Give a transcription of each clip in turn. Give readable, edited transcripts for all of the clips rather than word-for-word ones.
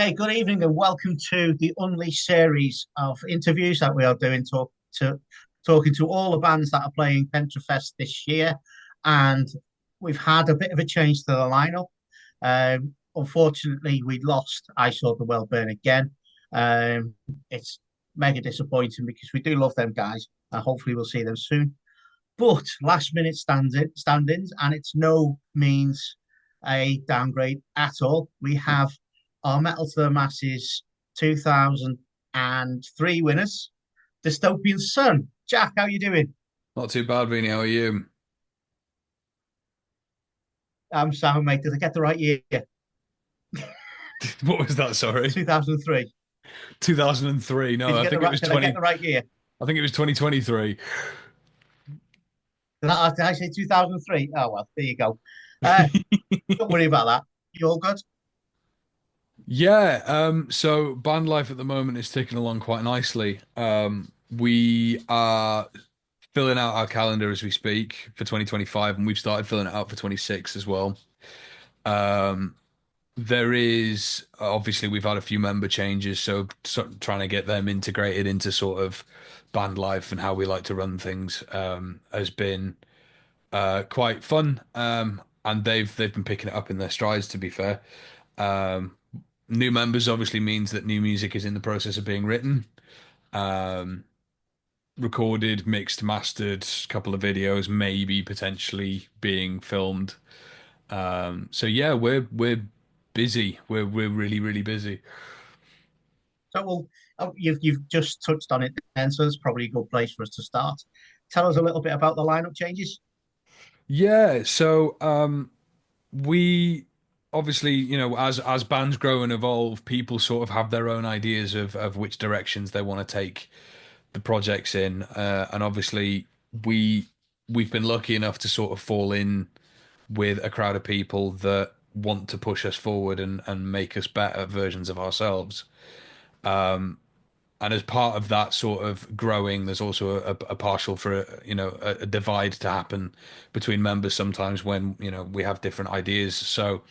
Hey, good evening and welcome to the Unleashed series of interviews that we are doing, talking to all the bands that are playing Pentrefest this year. And we've had a bit of a change to the lineup. Unfortunately, we lost I Saw the World Burn Again. It's mega disappointing because we do love them guys and hopefully we'll see them soon. But last minute stand-ins, and it's no means a downgrade at all. We have our Metal to the Masses 2003 winners, Dystopian Sun. Jack, how you doing? Not too bad, Beany. How are you? I'm Sam, mate. Did I get the right year? What was that? Sorry. 2003. 2003. Did No, you I get the think it right? was Did I get 20. the right year? I think it was 2023. Did I say 2003? Oh well, there you go. Uh, don't worry about that. You all good? Yeah, so band life at the moment is ticking along quite nicely. We are filling out our calendar as we speak for 2025, and we've started filling it out for 26 as well. Um, there is obviously we've had a few member changes, so trying to get them integrated into sort of band life and how we like to run things has been quite fun. And they've been picking it up in their strides, to be fair. Um, New members obviously means that new music is in the process of being written, um, recorded, mixed, mastered, a couple of videos, maybe potentially being filmed. So yeah, we're busy. We're really, really busy. So, well, you've just touched on it, then, so it's probably a good place for us to start. Tell us a little bit about the lineup changes. Yeah, so we obviously, as bands grow and evolve, people sort of have their own ideas of which directions they want to take the projects in, and obviously we we've been lucky enough to sort of fall in with a crowd of people that want to push us forward and make us better versions of ourselves. And as part of that sort of growing, there's also a partial for a divide to happen between members sometimes when we have different ideas. So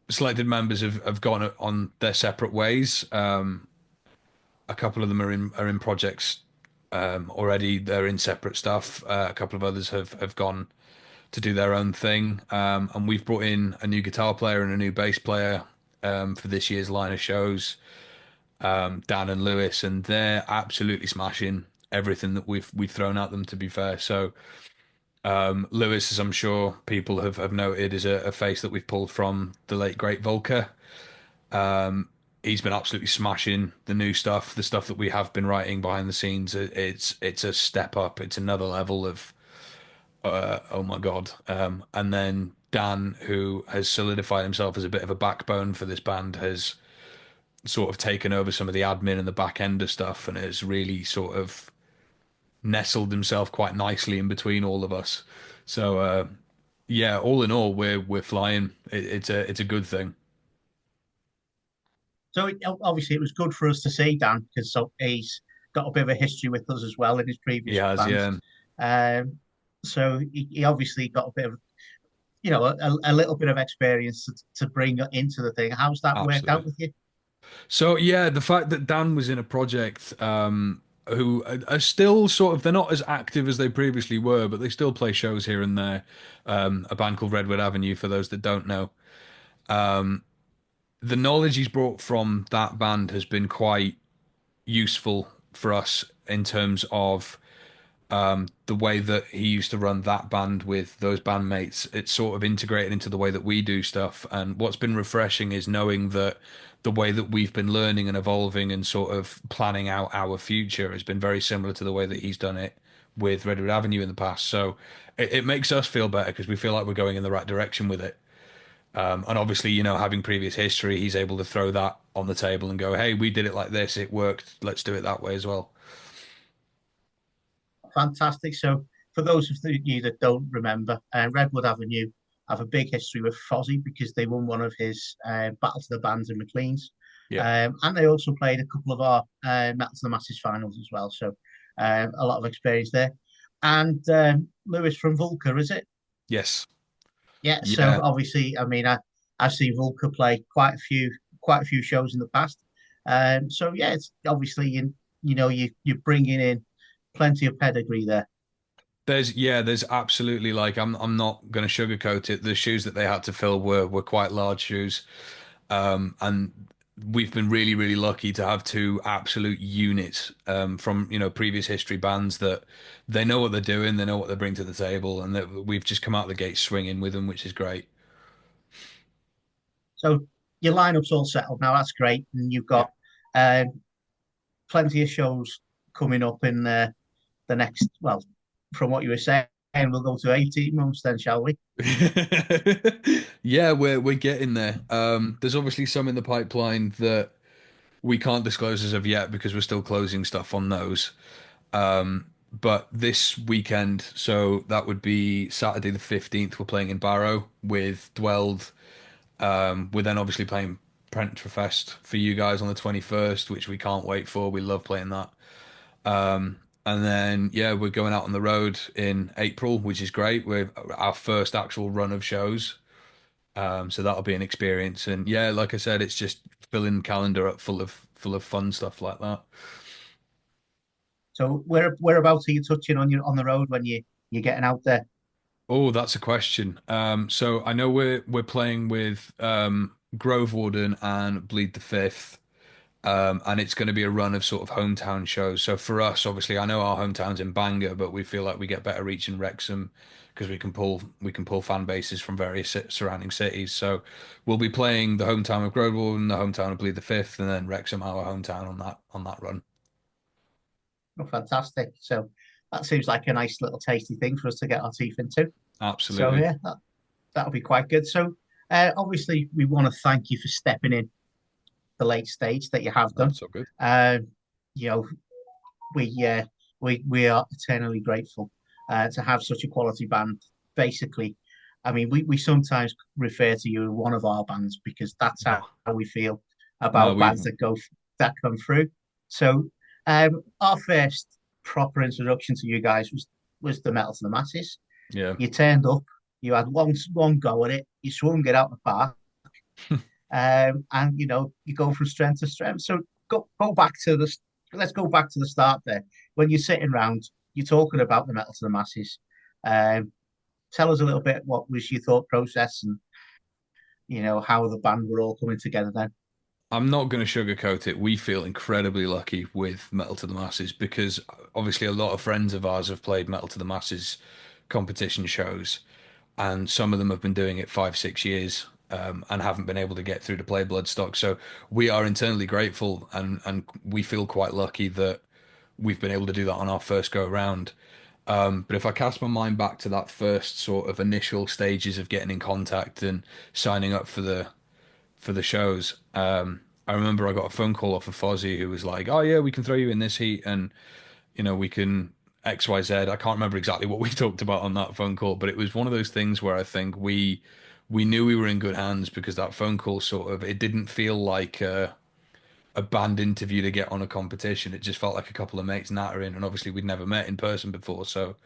selected members have gone on their separate ways. A couple of them are in projects already. They're in separate stuff. A couple of others have gone to do their own thing. And we've brought in a new guitar player and a new bass player for this year's line of shows, Dan and Lewis, and they're absolutely smashing everything that we've thrown at them, to be fair. So Lewis, as I'm sure people have noted, is a face that we've pulled from the late great Volker. He's been absolutely smashing the new stuff, the stuff that we have been writing behind the scenes. It's a step up. It's another level of oh my God. And then Dan, who has solidified himself as a bit of a backbone for this band, has sort of taken over some of the admin and the back end of stuff and has really sort of nestled himself quite nicely in between all of us. So yeah, all in all, we're flying. It's a good thing. So, obviously, it was good for us to see Dan because he's got a bit of a history with us as well in his He previous has, bands. yeah, Um, so he obviously got a bit of, a little bit of experience to bring into the thing. How's that worked out absolutely. with you? So yeah, the fact that Dan was in a project, who are still sort of they're not as active as they previously were, but they still play shows here and there. A band called Redwood Avenue, for those that don't know. The knowledge he's brought from that band has been quite useful for us in terms of the way that he used to run that band with those bandmates. It's sort of integrated into the way that we do stuff. And what's been refreshing is knowing that the way that we've been learning and evolving and sort of planning out our future has been very similar to the way that he's done it with Redwood Avenue in the past. So it makes us feel better because we feel like we're going in the right direction with it. And obviously, having previous history, he's able to throw that on the table and go, "Hey, we did it like this. It worked. Let's do it that way as well." Fantastic. So, for those of you that don't remember, Redwood Avenue have a big history with Fozzy because they won one of his Battle to the Bands in McLeans. Yeah. And they also played a couple of our Metal to the Masses finals as well. So, a lot of experience there. And Lewis from Vulca, is it? Yes. Yeah. So, Yeah. obviously, I've seen Vulca play quite a few. quite a few shows in the past. So yeah, it's obviously you're bringing in plenty of pedigree there. There's absolutely like I'm not going to sugarcoat it. The shoes that they had to fill were quite large shoes, and we've been really lucky to have two absolute units from previous history bands that they know what they're doing, they know what they bring to the table, and that we've just come out the gate swinging with them, which is great. So your lineup's all settled now. That's great, and you've Yeah. got um, plenty of shows coming up in the next. Well, from what you were saying, we'll go to 18 months then, shall we? Yeah, we're getting there. There's obviously some in the pipeline that we can't disclose as of yet because we're still closing stuff on those. But this weekend, so that would be Saturday the 15th, we're playing in Barrow with Dwelled. We're then obviously playing Pentrefest for you guys on the 21st, which we can't wait for. We love playing that. And then yeah, we're going out on the road in April, which is great. We're our first actual run of shows. So that'll be an experience. And yeah, like I said, it's just filling calendar up full of fun stuff like that. So whereabouts are you touching on the road when you're getting out there? Oh, that's a question. So I know we're playing with Grove Warden and Bleed the Fifth. And it's going to be a run of sort of hometown shows. So for us, obviously, I know our hometown's in Bangor, but we feel like we get better reach in Wrexham because we can pull fan bases from various surrounding cities. So we'll be playing the hometown of Grove Warden, the hometown of Bleed the Fifth, and then Wrexham, our hometown, on that run. Oh, fantastic! So that seems like a nice little tasty thing for us to get our teeth into. So Absolutely. yeah, that'll be quite good. So obviously, we want to thank you for stepping in the late stage that you have done. That's all good. Uh, you know, we are eternally grateful to have such a quality band. Basically, I mean, we sometimes refer to you as one of our bands because that's how No, we feel no, about we bands that come through. So, our first proper introduction to you guys was the Metal to the Masses. yeah. You turned up, you had one go at it, you swung it out the park, and you go from strength to strength. So go back to the let's go back to the start there. When you're sitting around, you're talking about the Metal to the Masses. Um, Tell us a little bit what was your thought process and how the band were all coming together then. I'm not going to sugarcoat it. We feel incredibly lucky with Metal to the Masses because obviously a lot of friends of ours have played Metal to the Masses competition shows, and some of them have been doing it 5, 6 years and haven't been able to get through to play Bloodstock. So we are internally grateful, and we feel quite lucky that we've been able to do that on our first go around. But if I cast my mind back to that first sort of initial stages of getting in contact and signing up for the shows. I remember I got a phone call off of Fozzy who was like, "Oh yeah, we can throw you in this heat, and we can XYZ." I can't remember exactly what we talked about on that phone call, but it was one of those things where I think we knew we were in good hands because that phone call sort of it didn't feel like a band interview to get on a competition. It just felt like a couple of mates nattering, and obviously we'd never met in person before, so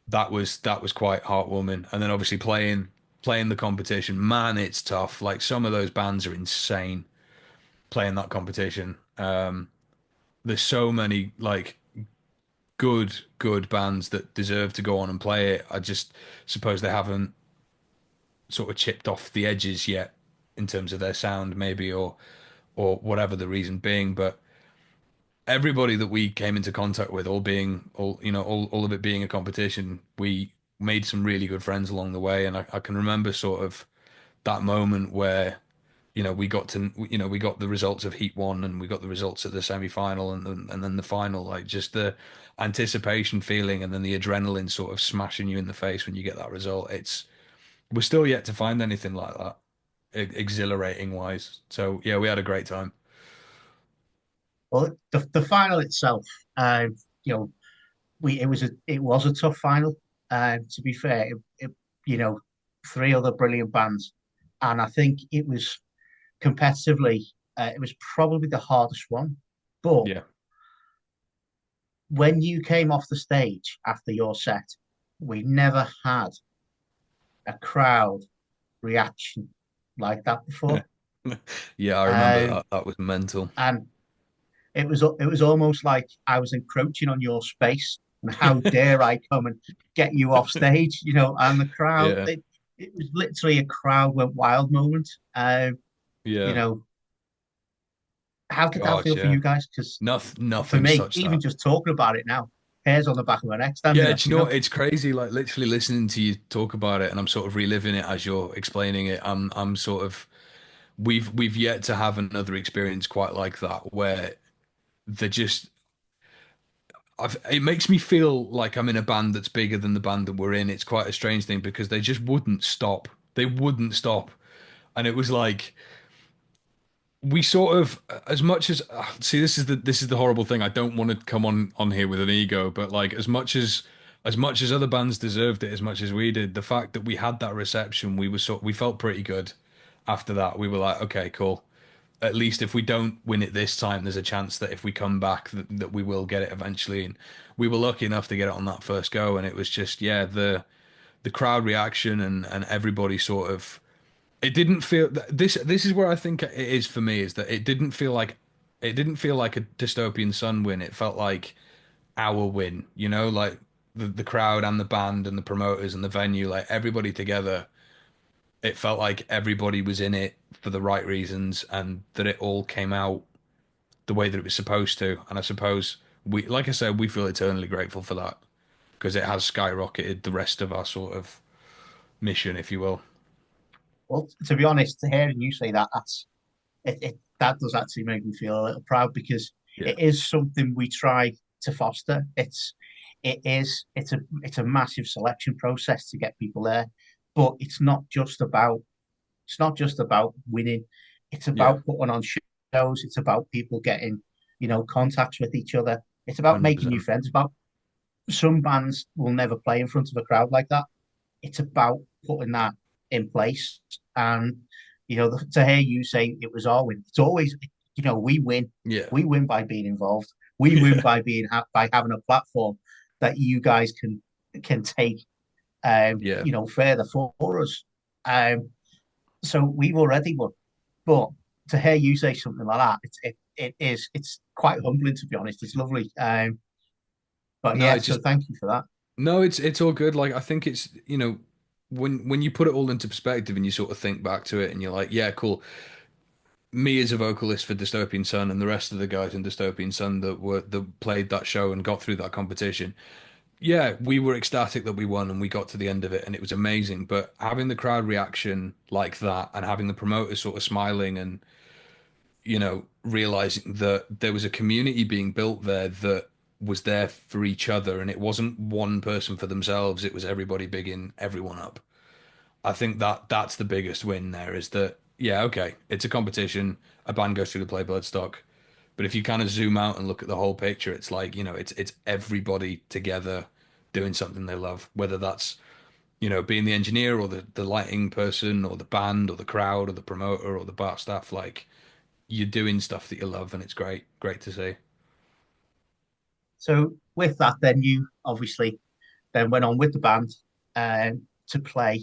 that was quite heartwarming. And then obviously playing the competition, man, it's tough. Like some of those bands are insane playing that competition. There's so many like good bands that deserve to go on and play it. I just suppose they haven't sort of chipped off the edges yet in terms of their sound, maybe, or whatever the reason being. But everybody that we came into contact with, all being all of it being a competition, we made some really good friends along the way. And I can remember sort of that moment where we got the results of Heat One and we got the results of the semi final and then the final, like just the anticipation feeling and then the adrenaline sort of smashing you in the face when you get that result. We're still yet to find anything like that, exhilarating wise. So yeah, we had a great time. Well, the final itself, you know, it was a tough final. To be fair, you know, three other brilliant bands, and I think it was competitively, it was probably the hardest one. But Yeah. when you came off the stage after your set, we never had a crowd reaction like that before. Yeah, I remember Um, that. That was mental. and it was almost like I was encroaching on your space, and how dare I come and get you off stage, and the crowd, Yeah. it was literally a crowd went wild moment. You Yeah. know, how did that God, feel for yeah. you guys? Because for Nothing me, such even that. just talking about it now, hairs on the back of my neck standing Yeah, up, do you know what? It's crazy. Like literally listening to you talk about it, and I'm sort of reliving it as you're explaining it. I'm sort of we've yet to have another experience quite like that where they're just it makes me feel like I'm in a band that's bigger than the band that we're in. It's quite a strange thing because they just wouldn't stop. They wouldn't stop. And it was like we sort of as much as see this is the horrible thing. I don't want to come on here with an ego, but like as much as other bands deserved it as much as we did, the fact that we had that reception, we felt pretty good after that. We were like, okay, cool. At least if we don't win it this time, there's a chance that if we come back that we will get it eventually. And we were lucky enough to get it on that first go, and it was just yeah, the crowd reaction and everybody sort of it didn't feel this is where I think it is for me is that it didn't feel like a dystopian sun win. It felt like our win, like the crowd and the band and the promoters and the venue, like everybody together. It felt like everybody was in it for the right reasons and that it all came out the way that it was supposed to. And I suppose like I said, we feel eternally grateful for that because it has skyrocketed the rest of our sort of mission, if you will. well, to be honest, hearing you say that, that does actually make me feel a little proud because Yeah. it is something we try to foster. It's a massive selection process to get people there, but it's not just about winning. It's Yeah. about putting on shows. It's about people getting, contacts with each other. It's about making new 100%. friends. It's about some bands will never play in front of a crowd like that. It's about putting that in place. And to hear you say it was our win, it's always we win. Yeah. We win by being involved. We win Yeah. by by having a platform that you guys can take Yeah. further for us. So we've already won. But to hear you say something like that, it's quite humbling, to be honest. It's lovely. But No, yeah, it so just thank you for that. no, it's all good. Like I think it's when you put it all into perspective and you sort of think back to it and you're like, yeah, cool. Me as a vocalist for Dystopian Sun and the rest of the guys in Dystopian Sun that played that show and got through that competition. Yeah, we were ecstatic that we won and we got to the end of it and it was amazing. But having the crowd reaction like that and having the promoters sort of smiling and realizing that there was a community being built there that was there for each other and it wasn't one person for themselves, it was everybody bigging everyone up. I think that's the biggest win there is that, yeah, okay, it's a competition, a band goes through to play Bloodstock. But if you kind of zoom out and look at the whole picture, it's like, it's everybody together doing something they love, whether that's, being the engineer or the lighting person or the band or the crowd or the promoter or the bar staff, like you're doing stuff that you love and it's great, great to see. So with that, then you obviously then went on with the band to play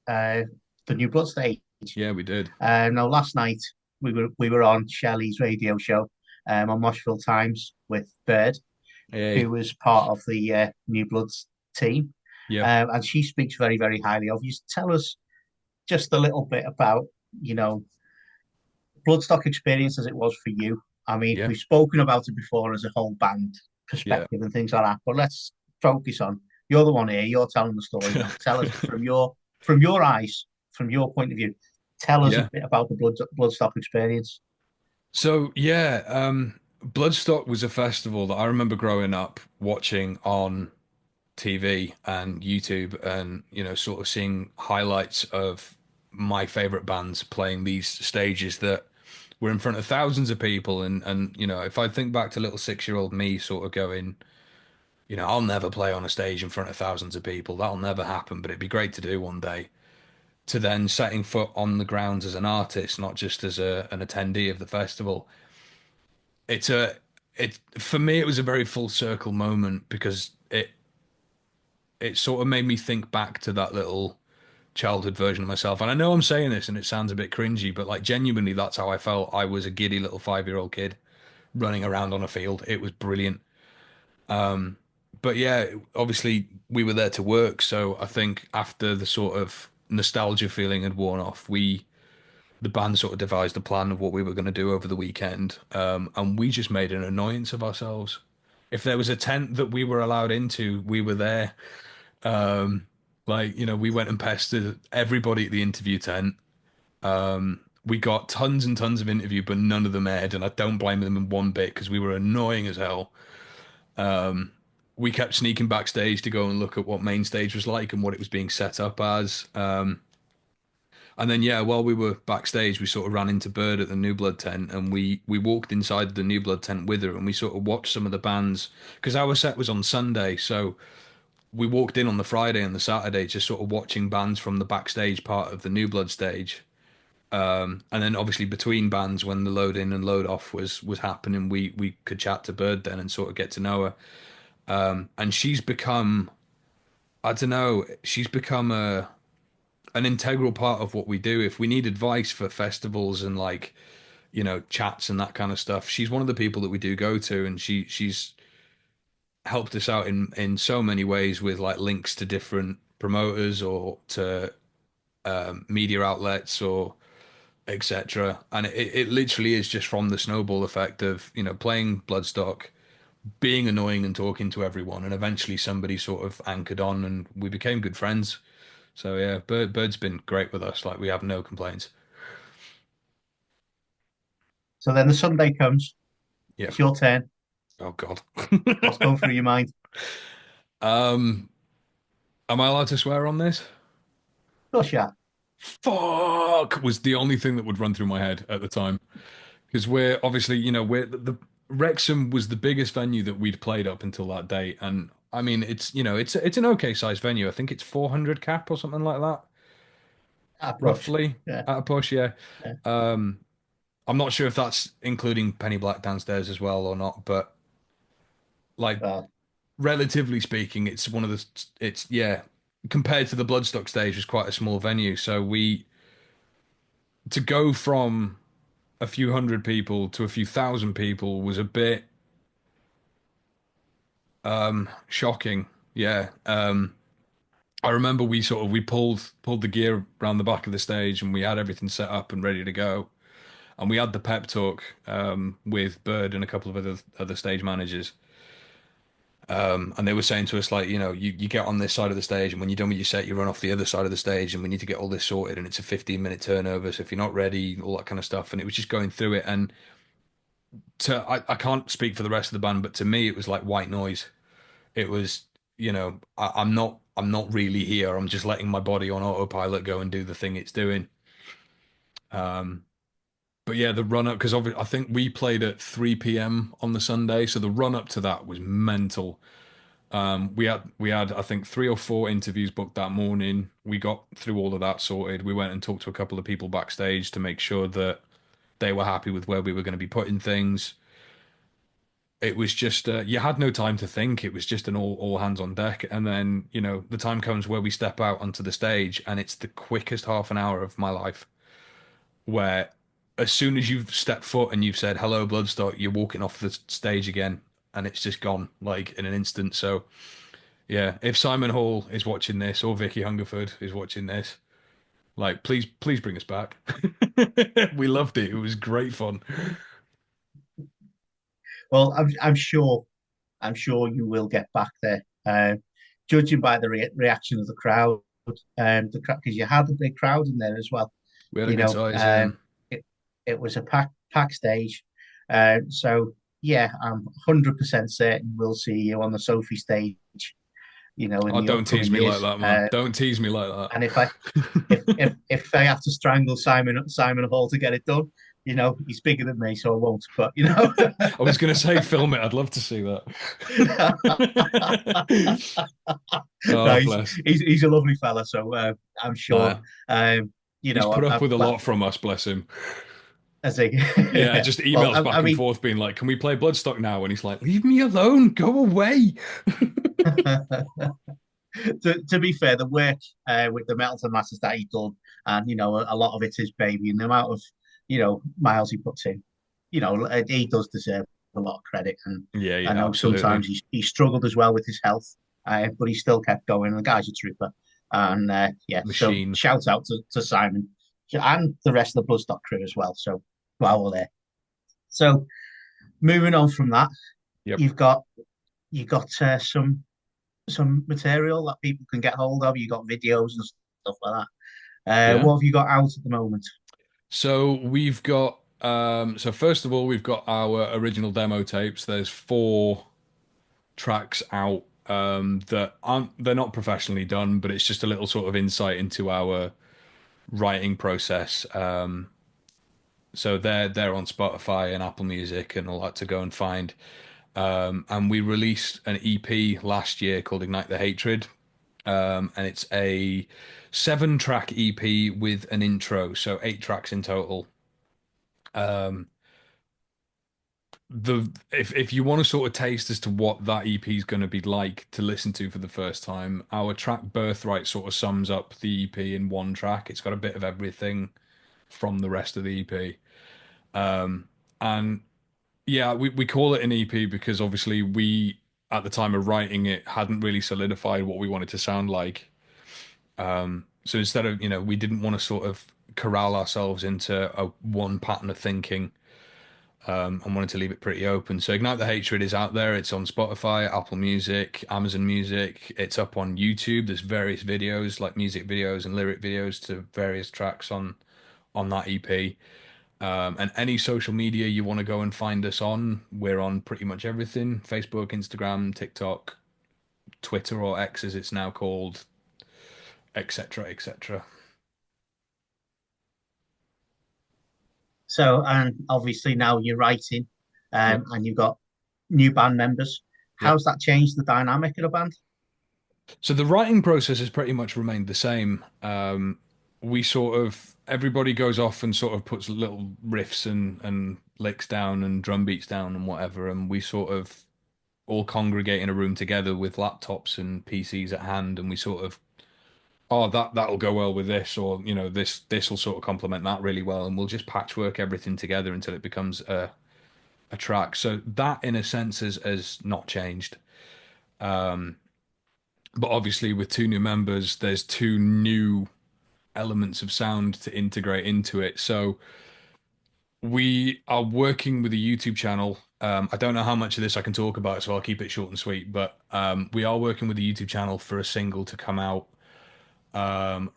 uh, the New Blood stage. Yeah, we did. Now last night we were on Shelley's radio show on Moshville Times with Bird, Hey, who was part of the New Bloods team, yeah, and she speaks very very highly of you. Tell us just a little bit about you know Bloodstock experience as it was for you. I mean, yeah, we've spoken about it before as a whole band yeah, perspective and things like that, but let's focus on you're the one here. You're telling the story now. Tell us from your eyes, from your point of view. Tell us a yeah. bit about the Bloodstock experience. So yeah, Bloodstock was a festival that I remember growing up watching on TV and YouTube and sort of seeing highlights of my favorite bands playing these stages that were in front of thousands of people and if I think back to little 6-year-old me sort of going, I'll never play on a stage in front of thousands of people. That'll never happen, but it'd be great to do one day. To then setting foot on the grounds as an artist, not just as an attendee of the festival. It's a it for me it was a very full circle moment because it sort of made me think back to that little childhood version of myself. And I know I'm saying this and it sounds a bit cringy, but like genuinely, that's how I felt. I was a giddy little 5-year-old kid running around on a field. It was brilliant. But yeah, obviously we were there to work. So I think after the sort of nostalgia feeling had worn off, the band sort of devised a plan of what we were going to do over the weekend. And we just made an annoyance of ourselves. If there was a tent that we were allowed into, we were there. Like, we went and pestered everybody at the interview tent. We got tons and tons of interview, but none of them aired, and I don't blame them in one bit because we were annoying as hell. We kept sneaking backstage to go and look at what main stage was like and what it was being set up as. And then yeah, while we were backstage, we sort of ran into Bird at the New Blood tent, and we walked inside the New Blood tent with her, and we sort of watched some of the bands because our set was on Sunday, so we walked in on the Friday and the Saturday, just sort of watching bands from the backstage part of the New Blood stage. And then obviously between bands, when the load in and load off was happening, we could chat to Bird then and sort of get to know her. And she's become, I don't know, she's become a an integral part of what we do. If we need advice for festivals and like, chats and that kind of stuff, she's one of the people that we do go to, and she's helped us out in so many ways with like links to different promoters or to media outlets or etc. And it literally is just from the snowball effect of, playing Bloodstock, being annoying and talking to everyone, and eventually somebody sort of anchored on and we became good friends. So yeah, Bird's been great with us. Like we have no complaints. So then the Sunday comes. Yeah. It's your turn. Oh God. What's going through your mind? Um, am I allowed to swear on this? Of course, yeah. Fuck was the only thing that would run through my head at the time. Because we're obviously, we're the Wrexham was the biggest venue that we'd played up until that date, and I mean, it's an okay sized venue. I think it's 400 cap or something like that, Ah, push. roughly Yeah, at a push. Yeah, yeah. I'm not sure if that's including Penny Black downstairs as well or not, but like Well, relatively speaking, it's yeah, compared to the Bloodstock stage, was quite a small venue. So we to go from a few hundred people to a few thousand people was a bit shocking. Yeah. I remember we pulled the gear around the back of the stage and we had everything set up and ready to go. And we had the pep talk with Bird and a couple of other stage managers. And they were saying to us like, you get on this side of the stage and when you're done with your set, you run off the other side of the stage and we need to get all this sorted and it's a 15-minute turnover. So if you're not ready, all that kind of stuff. And it was just going through it. And I can't speak for the rest of the band, but to me it was like white noise. It was, I'm not really here. I'm just letting my body on autopilot go and do the thing it's doing. Um, but yeah, the run up because I think we played at 3 p.m. on the Sunday, so the run up to that was mental. We had I think 3 or 4 interviews booked that morning. We got through all of that sorted. We went and talked to a couple of people backstage to make sure that they were happy with where we were going to be putting things. It was just you had no time to think. It was just an all hands on deck. And then the time comes where we step out onto the stage, and it's the quickest half an hour of my life. Where as soon as you've stepped foot and you've said hello, Bloodstock, you're walking off the stage again, and it's just gone like in an instant. So yeah, if Simon Hall is watching this or Vicky Hungerford is watching this, like please bring us back. We loved it. It was great fun. well, I'm sure you will get back there. Judging by the reaction of the crowd, because you had a big crowd in there as well. We had a You good know, size, yeah. it it was a pack stage. So yeah, I'm 100% certain we'll see you on the Sophie stage. In Oh, the don't tease upcoming me like years. that, man. Don't tease me like And if I have to strangle Simon Hall to get it done, he's bigger than me, so I won't. But that. I was gonna say film it. I'd love to see that. no, Oh, he's, bless. he's he's a lovely fella. So I'm sure. Nah, Um, he's put up with a well, lot from us, bless him. as a Yeah, just well, emails I back and mean, forth being like, "Can we play Bloodstock now?" And he's like, "Leave me alone. Go away." to be fair, the work with the metals and masters that he done, and a lot of it is baby, and the amount of miles he puts in, he does deserve a lot of credit. And Yeah, I yeah, know absolutely. sometimes he struggled as well with his health, but he still kept going. And the guy's a trooper, and yeah, so Machine. shout out to Simon and the rest of the Bloodstock crew as well. So while we're there, so moving on from that, Yep. you've got some material that people can get hold of. You got videos and stuff like that. Yeah. What have you got out at the moment? So we've got so first of all we've got our original demo tapes. There's four tracks out that aren't they're not professionally done, but it's just a little sort of insight into our writing process. So they're on Spotify and Apple Music and all that to go and find. And we released an EP last year called Ignite the Hatred. And it's a 7 track EP with an intro, so 8 tracks in total. Um, the if you want to sort of taste as to what that EP is going to be like to listen to for the first time, our track Birthright sort of sums up the EP in 1 track. It's got a bit of everything from the rest of the EP. And yeah, we call it an EP because obviously we at the time of writing it hadn't really solidified what we wanted to sound like. So instead of, we didn't want to sort of corral ourselves into a one pattern of thinking, and wanted to leave it pretty open. So Ignite the Hatred is out there. It's on Spotify, Apple Music, Amazon Music. It's up on YouTube. There's various videos, like music videos and lyric videos to various tracks on that EP. And any social media you want to go and find us on, we're on pretty much everything: Facebook, Instagram, TikTok, Twitter or X as it's now called, etc., etc. So, and obviously now you're writing, Yep. and you've got new band members. Yep. How's that changed the dynamic of the band? So the writing process has pretty much remained the same. We sort of everybody goes off and sort of puts little riffs and licks down and drum beats down and whatever, and we sort of all congregate in a room together with laptops and PCs at hand, and we sort of, oh, that'll go well with this, or this will sort of complement that really well, and we'll just patchwork everything together until it becomes a track. So that in a sense has not changed. But obviously with 2 new members, there's 2 new elements of sound to integrate into it. So we are working with a YouTube channel. I don't know how much of this I can talk about, so I'll keep it short and sweet. But we are working with a YouTube channel for a single to come out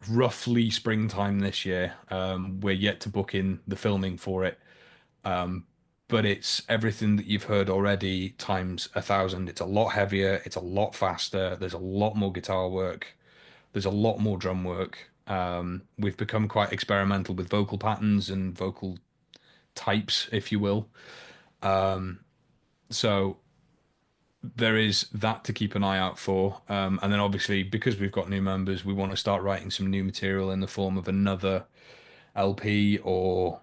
roughly springtime this year. We're yet to book in the filming for it, but it's everything that you've heard already times 1,000. It's a lot heavier. It's a lot faster. There's a lot more guitar work. There's a lot more drum work. We've become quite experimental with vocal patterns and vocal types, if you will. So there is that to keep an eye out for. And then obviously, because we've got new members, we want to start writing some new material in the form of another LP or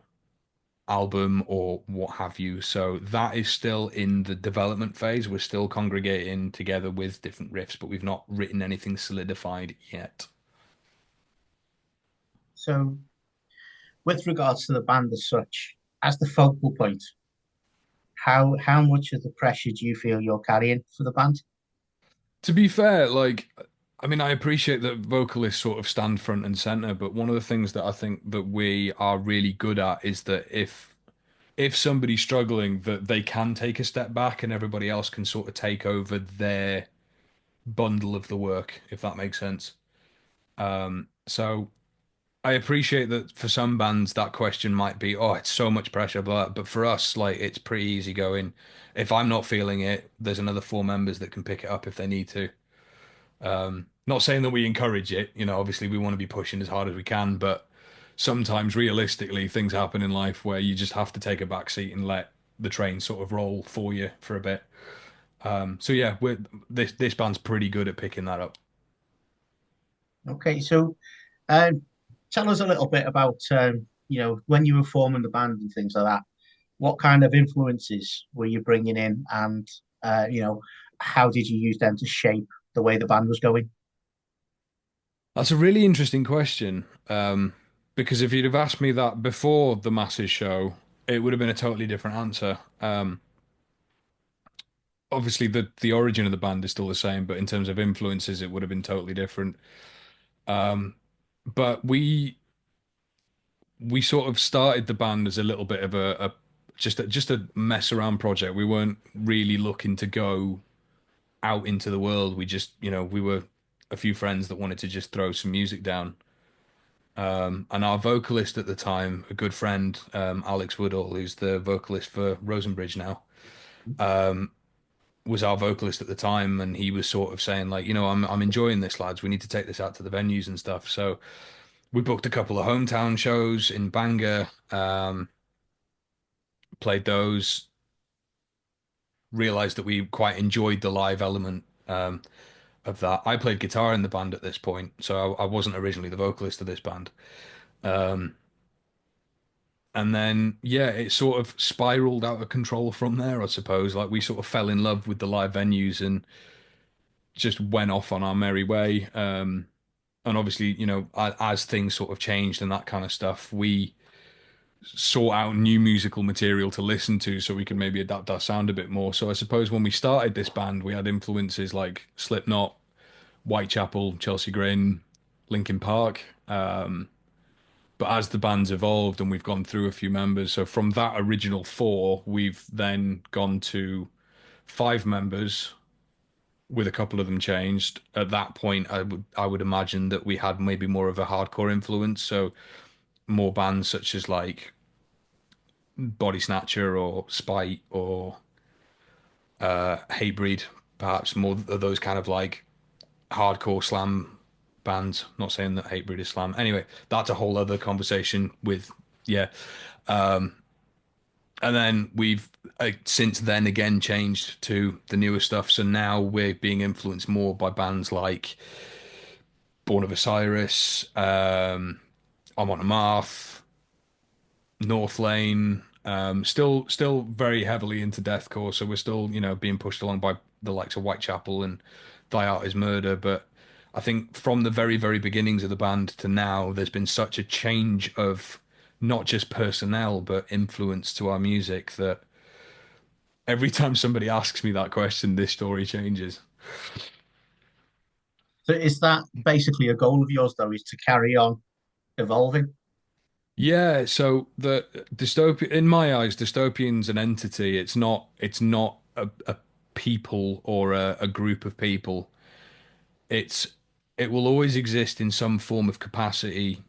album or what have you. So that is still in the development phase. We're still congregating together with different riffs, but we've not written anything solidified yet. So, with regards to the band as such, as the focal point, how much of the pressure do you feel you're carrying for the band? To be fair, like, I mean, I appreciate that vocalists sort of stand front and center, but one of the things that I think that we are really good at is that if somebody's struggling, that they can take a step back and everybody else can sort of take over their bundle of the work, if that makes sense. So I appreciate that for some bands that question might be, oh, it's so much pressure, but for us, like, it's pretty easy going. If I'm not feeling it, there's another 4 members that can pick it up if they need to. Not saying that we encourage it, obviously we want to be pushing as hard as we can, but sometimes realistically things happen in life where you just have to take a back seat and let the train sort of roll for you for a bit. So yeah, this band's pretty good at picking that up. Okay, so um, tell us a little bit about when you were forming the band and things like that. What kind of influences were you bringing in, and how did you use them to shape the way the band was going? That's a really interesting question. Because if you'd have asked me that before the Masses show, it would have been a totally different answer. Obviously, the origin of the band is still the same, but in terms of influences, it would have been totally different. Um, but we sort of started the band as a little bit of a just a mess around project. We weren't really looking to go out into the world. We just, we were a few friends that wanted to just throw some music down. And our vocalist at the time, a good friend, Alex Woodall, who's the vocalist for Rosenbridge now, was our vocalist at the time, and he was sort of saying like, I'm enjoying this, lads. We need to take this out to the venues and stuff. So we booked a couple of hometown shows in Bangor, played those, realized that we quite enjoyed the live element of that. I played guitar in the band at this point, so I wasn't originally the vocalist of this band. Um, And then, yeah, it sort of spiraled out of control from there, I suppose. Like we sort of fell in love with the live venues and just went off on our merry way. And obviously, as things sort of changed and that kind of stuff, we sought out new musical material to listen to so we could maybe adapt our sound a bit more. So I suppose when we started this band, we had influences like Slipknot, Whitechapel, Chelsea Grin, Linkin Park. But as the band's evolved and we've gone through a few members, so from that original four, we've then gone to five members with a couple of them changed. At that point, I would imagine that we had maybe more of a hardcore influence, so more bands such as like Body Snatcher or Spite or Hatebreed, perhaps more of those kind of like hardcore slam bands. Not saying that Hatebreed is slam. Anyway, that's a whole other conversation with yeah. And then we've since then again changed to the newer stuff. So now we're being influenced more by bands like Born of Osiris, I'm on a Marth, North Lane. Still very heavily into deathcore. So we're still, being pushed along by the likes of Whitechapel and Thy Art Is Murder. But I think from the very, very beginnings of the band to now, there's been such a change of not just personnel, but influence to our music that every time somebody asks me that question, this story changes. So is that basically a goal of yours, though, is to carry on evolving? Yeah, so the dystopia in my eyes, dystopian's an entity. It's not a people or a group of people. It's it will always exist in some form of capacity,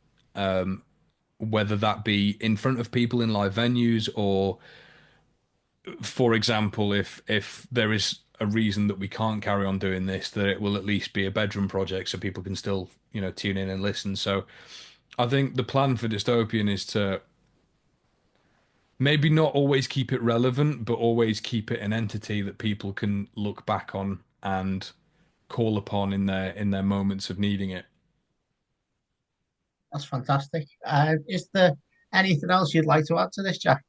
whether that be in front of people in live venues or, for example, if there is a reason that we can't carry on doing this, that it will at least be a bedroom project so people can still, tune in and listen. So I think the plan for Dystopian is to maybe not always keep it relevant, but always keep it an entity that people can look back on and call upon in their moments of needing it. That's fantastic. Is there anything else you'd like to add to this, Jack?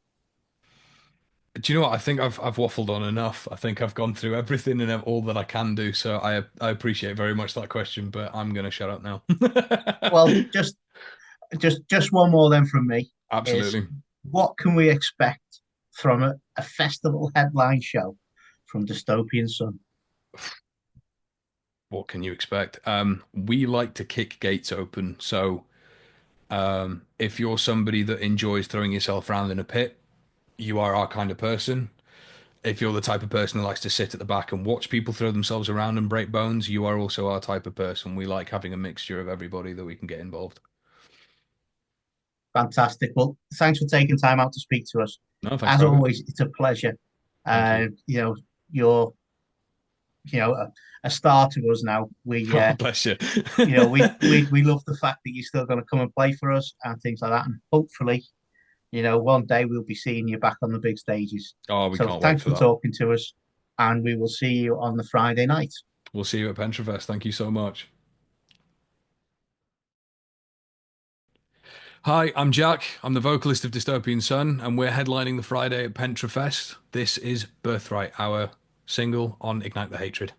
Do you know what? I think I've waffled on enough. I think I've gone through everything and all that I can do. So I appreciate very much that question, but I'm gonna shut up now. Well, just one more then from me is Absolutely. what can we expect from a festival headline show from Dystopian Sun? What can you expect? We like to kick gates open. So if you're somebody that enjoys throwing yourself around in a pit, you are our kind of person. If you're the type of person who likes to sit at the back and watch people throw themselves around and break bones, you are also our type of person. We like having a mixture of everybody that we can get involved. Fantastic. Well, thanks for taking time out to speak to us. No, thanks As for having me. always, it's a pleasure. Thank you. You're a star to us now. Oh, bless you. We love the fact that you're still going to come and play for us and things like that. And hopefully, one day we'll be seeing you back on the big stages. Oh, we So can't wait thanks for for that. talking to us, and we will see you on the Friday night. We'll see you at Pentrefest. Thank you so much. Hi, I'm Jack. I'm the vocalist of Dystopian Sun, and we're headlining the Friday at Pentrefest. This is Birthright, our single on Ignite the Hatred.